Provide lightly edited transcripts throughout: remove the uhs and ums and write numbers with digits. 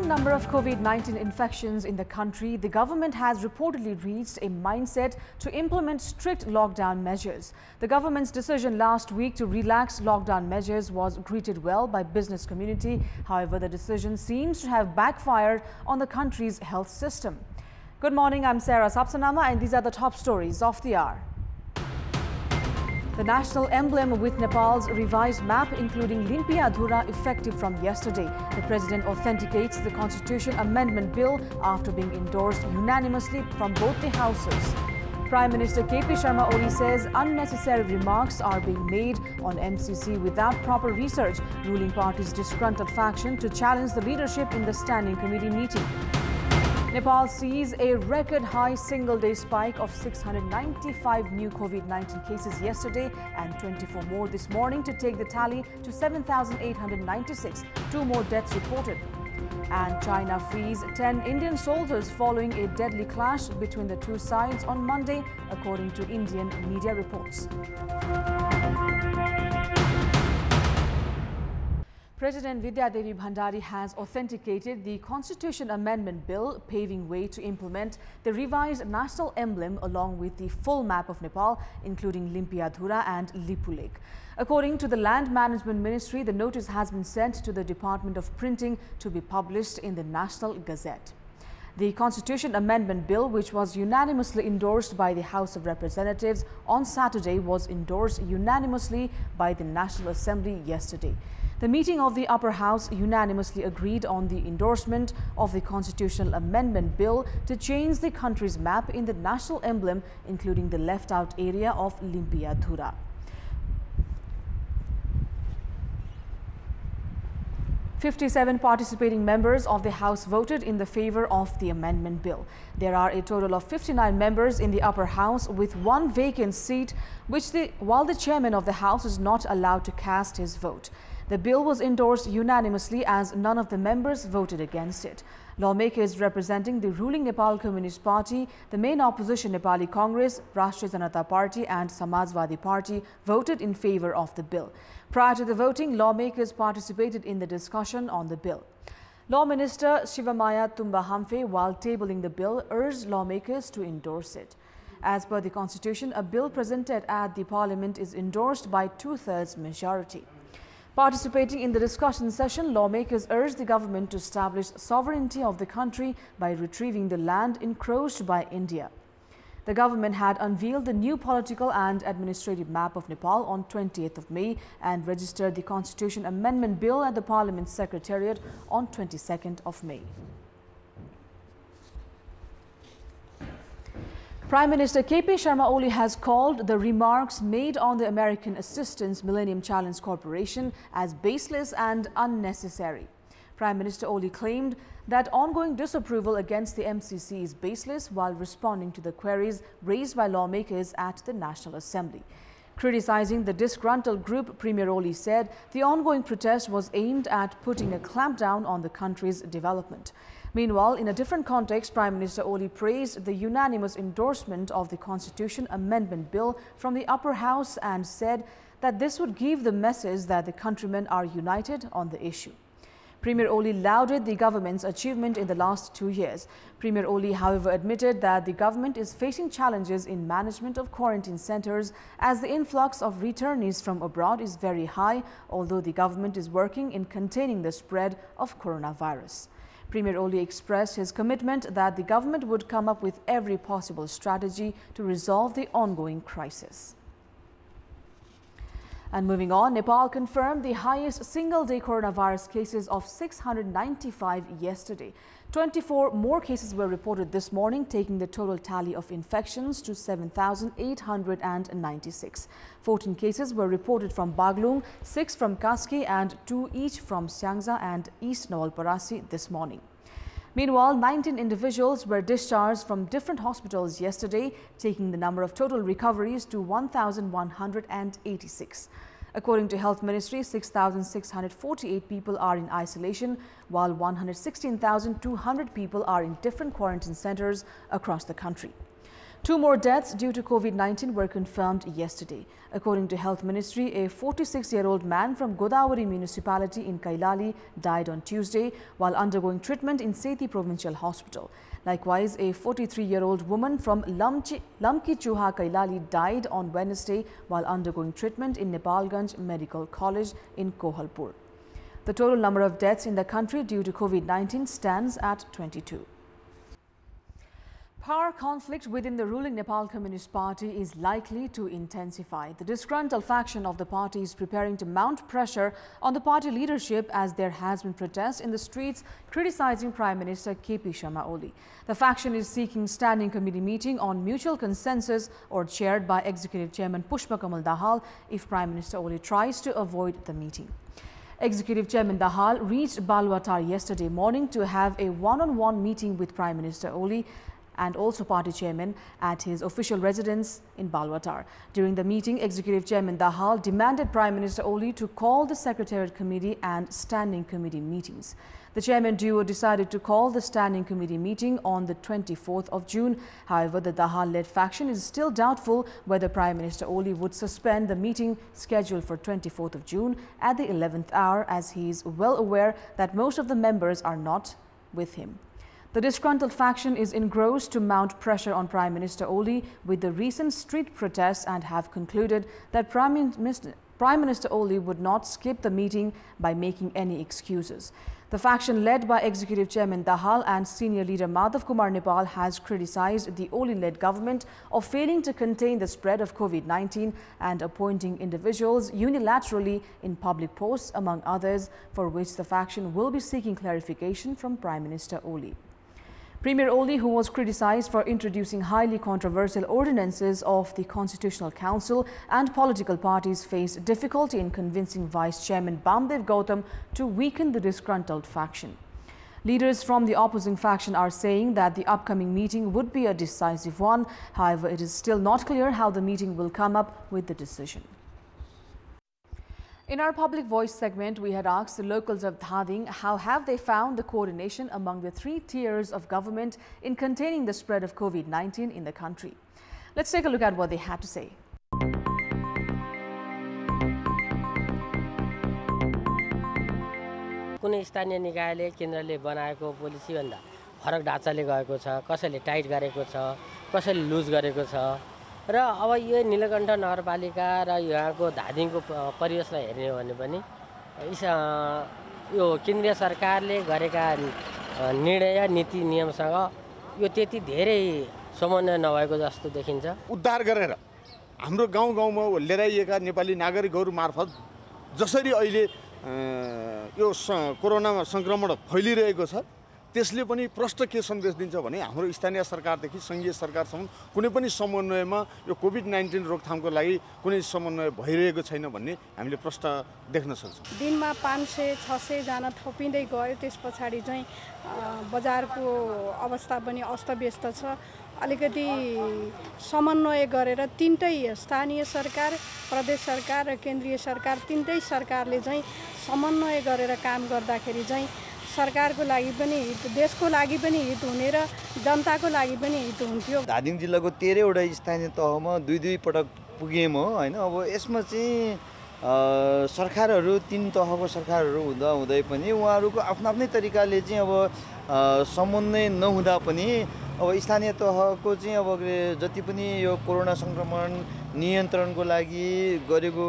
number of COVID-19 infections in the country, the government has reportedly reached a mindset to implement strict lockdown measures. The government's decision last week to relax lockdown measures was greeted well by business community. However, the decision seems to have backfired on the country's health system. Good morning, I'm Sarah Sapsanama and these are the top stories of the hour. The national emblem with Nepal's revised map, including Limpia Dhura, effective from yesterday. The president authenticates the Constitution Amendment Bill after being endorsed unanimously from both the houses. Prime Minister KP Sharma Oli says unnecessary remarks are being made on MCC without proper research. Ruling party's disgruntled faction to challenge the leadership in the standing committee meeting. Nepal sees a record-high single-day spike of 695 new COVID-19 cases yesterday and 24 more this morning to take the tally to 7,896. 2 more deaths reported. And China frees 10 Indian soldiers following a deadly clash between the two sides on Monday, according to Indian media reports. President Vidya Devi Bhandari has authenticated the Constitution Amendment Bill, paving way to implement the revised national emblem along with the full map of Nepal, including Limpia Dhura and Lipu Lake. According to the Land Management Ministry, the notice has been sent to the Department of Printing to be published in the National Gazette. The Constitution Amendment Bill, which was unanimously endorsed by the House of Representatives on Saturday, was endorsed unanimously by the National Assembly yesterday. The meeting of the Upper House unanimously agreed on the endorsement of the Constitutional Amendment Bill to change the country's map in the national emblem, including the left-out area of Limpia Dhura. "57 participating members of the House voted in the favor of the amendment bill. There are a total of 59 members in the upper house with 1 vacant seat, while the chairman of the House is not allowed to cast his vote. The bill was endorsed unanimously as none of the members voted against it. Lawmakers representing the ruling Nepal Communist Party, the main opposition Nepali Congress, Rashtriya Janata Party and Samajwadi Party voted in favor of the bill. Prior to the voting, lawmakers participated in the discussion on the bill. Law Minister Shivamaya Tumba Hamfe, while tabling the bill, urged lawmakers to endorse it. As per the Constitution, a bill presented at the Parliament is endorsed by 2/3 majority. Participating in the discussion session, lawmakers urged the government to establish sovereignty of the country by retrieving the land encroached by India. The government had unveiled the new political and administrative map of Nepal on 20th of May and registered the Constitution Amendment Bill at the Parliament Secretariat on 22nd of May. Prime Minister KP Sharma Oli has called the remarks made on the American Assistance Millennium Challenge Corporation as baseless and unnecessary. Prime Minister Oli claimed that ongoing disapproval against the MCC is baseless while responding to the queries raised by lawmakers at the National Assembly. Criticizing the disgruntled group, Premier Oli said the ongoing protest was aimed at putting a clampdown on the country's development. Meanwhile, in a different context, Prime Minister Oli praised the unanimous endorsement of the Constitution Amendment Bill from the Upper House and said that this would give the message that the countrymen are united on the issue. Premier Oli lauded the government's achievement in the last 2 years. Premier Oli, however, admitted that the government is facing challenges in management of quarantine centers as the influx of returnees from abroad is very high, although the government is working in containing the spread of coronavirus. Premier Oli expressed his commitment that the government would come up with every possible strategy to resolve the ongoing crisis. And moving on, Nepal confirmed the highest single-day coronavirus cases of 695 yesterday. 24 more cases were reported this morning, taking the total tally of infections to 7,896. 14 cases were reported from Baglung, 6 from Kaski and 2 each from Syangza and East Nawalparasi this morning. Meanwhile, 19 individuals were discharged from different hospitals yesterday, taking the number of total recoveries to 1,186. According to Health Ministry, 6,648 people are in isolation, while 116,200 people are in different quarantine centers across the country. 2 more deaths due to COVID-19 were confirmed yesterday. According to Health Ministry, a 46-year-old man from Godavari municipality in Kailali died on Tuesday while undergoing treatment in Sethi Provincial Hospital. Likewise, a 43-year-old woman from Lamki Chuha Kailali died on Wednesday while undergoing treatment in Nepalganj Medical College in Kohalpur. The total number of deaths in the country due to COVID-19 stands at 22. Power conflict within the ruling Nepal Communist Party is likely to intensify. The disgruntled faction of the party is preparing to mount pressure on the party leadership as there has been protests in the streets criticizing Prime Minister KP Sharma Oli. The faction is seeking standing committee meeting on mutual consensus or chaired by Executive Chairman Pushpa Kamal Dahal if Prime Minister Oli tries to avoid the meeting. Executive Chairman Dahal reached Balwatar yesterday morning to have a one-on-one meeting with Prime Minister Oli and also party chairman at his official residence in Balwatar. During the meeting, Executive Chairman Dahal demanded Prime Minister Oli to call the Secretariat Committee and Standing Committee meetings. The chairman duo decided to call the Standing Committee meeting on the 24th of June. However, the Dahal-led faction is still doubtful whether Prime Minister Oli would suspend the meeting scheduled for 24th of June at the 11th hour, as he is well aware that most of the members are not with him. The disgruntled faction is engrossed to mount pressure on Prime Minister Oli with the recent street protests and have concluded that Prime Minister Oli would not skip the meeting by making any excuses. The faction led by Executive Chairman Dahal and Senior Leader Madhav Kumar Nepal has criticized the Oli-led government of failing to contain the spread of COVID-19 and appointing individuals unilaterally in public posts, among others, for which the faction will be seeking clarification from Prime Minister Oli. Premier Oli, who was criticized for introducing highly controversial ordinances of the Constitutional Council and political parties, faced difficulty in convincing Vice Chairman Bamdev Gautam to weaken the disgruntled faction. Leaders from the opposing faction are saying that the upcoming meeting would be a decisive one. However, it is still not clear how the meeting will come up with the decision. In our Public Voice segment, we had asked the locals of Dhading how have they found the coordination among the 3 tiers of government in containing the spread of COVID-19 in the country. Let's take a look at what they had to say. कुनै स्थानीय निकायले केन्द्रले बनाएको policy भन्दा फरक ढाँचाले गएको छ, कसैले टाइट गरेको छ, कसैले लुज गरेको छ र अब यो नीलकण्ठ नगरपालिका र यहाँको धादिङको परिवेशलाई हेर्ने हो भने पनि यो केन्द्रीय सरकारले गरेका निर्णय नीति नियमसँग यो त्यति धेरै समन्वय नभएको जस्तो देखिन्छ। उद्धार गरेर हाम्रो गाउँ-गाउँमा ल्याइएका नेपाली नागरिकहरू मार्फत जसरी अहिले यो कोरोना संक्रमण फैलिरहेको छ त्यसले पनि प्रष्ट के सन्देश दिन्छ भने हाम्रो स्थानीय सरकारदेखि संघीय सरकारसम्म कुनै पनि समन्वयमा यो कोभिड-19 रोकथामको लागि कुनै समन्वय भइरहेको छैन भन्ने हामीले प्रष्ट देख्न सक्छौँ। दिनमा 500-600 जना थपिँदै गयो, त्यसपछि चाहिँ बजारको अवस्था पनि अस्तव्यस्त छ। अलिकति समन्वय गरेर तीनटै स्थानीय सरकार, प्रदेश सरकार र केन्द्रीय सरकार तीनटै सरकारले चाहिँ समन्वय गरेर काम गर्दाखेरि चाहिँ सरकारको लागि पनि हित, देशको लागि पनि हित हुने र जनताको लागि पनि हित हुन्थ्यो। धादिङ जिल्लाको 13 वटा स्थानीय तहमा दुई पटक पुगेम हो हैन। अब यसमा चाहिँ सरकारहरू 3 तहको सरकारहरू हुँदै पनि उहाँहरूको आफ्नै तरिकाले चाहिँ अब समन्वय नहुँदा पनि अब स्थानीय तहको चाहिँ अब जति पनि यो कोरोना संक्रमण नियन्त्रणको लागि गरेको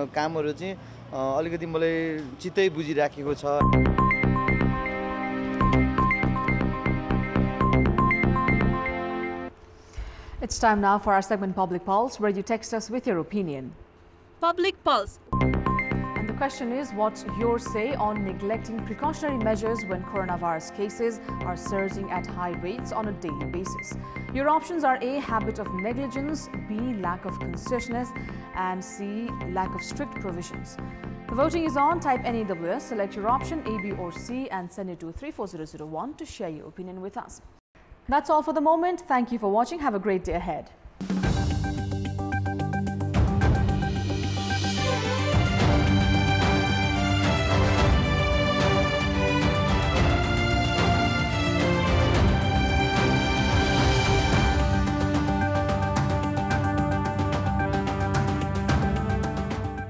कामहरू चाहिँ अलिकति मलाई चित्तै बुझिराखेको छ। It's time now for our segment Public Pulse, where you text us with your opinion. Public Pulse. And the question is, what's your say on neglecting precautionary measures when coronavirus cases are surging at high rates on a daily basis? Your options are A, habit of negligence, B, lack of consciousness, and C, lack of strict provisions. The voting is on. Type NAWS, select your option A, B or C and send it to 34001 to share your opinion with us. That's all for the moment. Thank you for watching. Have a great day ahead.